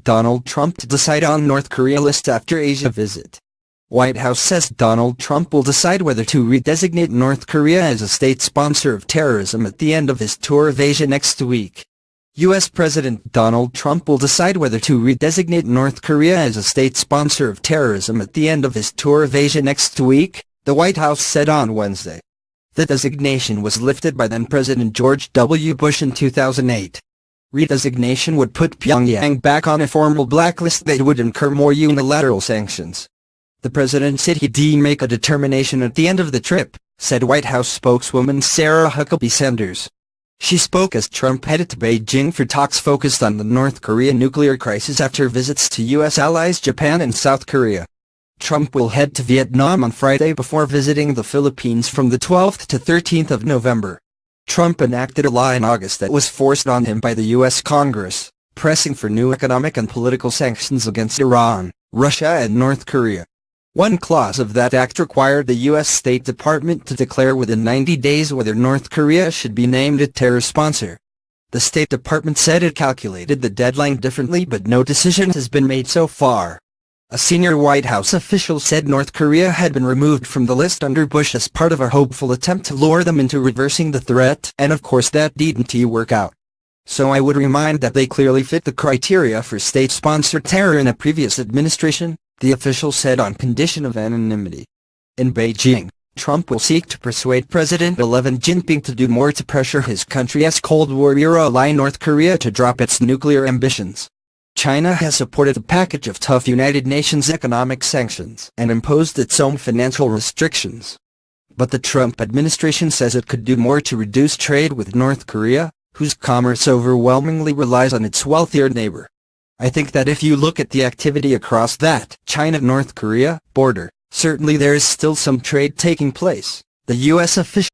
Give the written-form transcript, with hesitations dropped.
Donald Trump to decide on North Korea list after Asia visit. White House says Donald Trump will decide whether to redesignate North Korea as a state sponsor of terrorism at the end of his tour of Asia next week. U.S. President Donald Trump will decide whether to redesignate North Korea as a state sponsor of terrorism at the end of his tour of Asia next week, the White House said on Wednesday. The designation was lifted by then-President George W. Bush in 2008. Redesignation would put Pyongyang back on a formal blacklist that would incur more unilateral sanctions. The president said he'd make a determination at the end of the trip, said White House spokeswoman Sarah Huckabee Sanders. She spoke as Trump headed to Beijing for talks focused on the North Korea nuclear crisis after visits to U.S. allies Japan and South Korea. Trump will head to Vietnam on Friday before visiting the Philippines from the 12th to 13th of November. Trump enacted a law in August that was forced on him by the U.S. Congress, pressing for new economic and political sanctions against Iran, Russia and North Korea. One clause of that act required the U.S. State Department to declare within 90 days whether North Korea should be named a terror sponsor. The State Department said it calculated the deadline differently, but no decision has been made so far. A senior White House official said North Korea had been removed from the list under Bush as part of a hopeful attempt to lure them into reversing the threat, and of course that didn't work out. So I would remind that they clearly fit the criteria for state-sponsored terror in a previous administration, the official said on condition of anonymity. In Beijing, Trump will seek to persuade President Xi Jinping to do more to pressure his country's Cold War-era ally North Korea to drop its nuclear ambitions. China has supported a package of tough United Nations economic sanctions and imposed its own financial restrictions. But the Trump administration says it could do more to reduce trade with North Korea, whose commerce overwhelmingly relies on its wealthier neighbor. I think that if you look at the activity across that China-North Korea border, certainly there is still some trade taking place, the U.S. official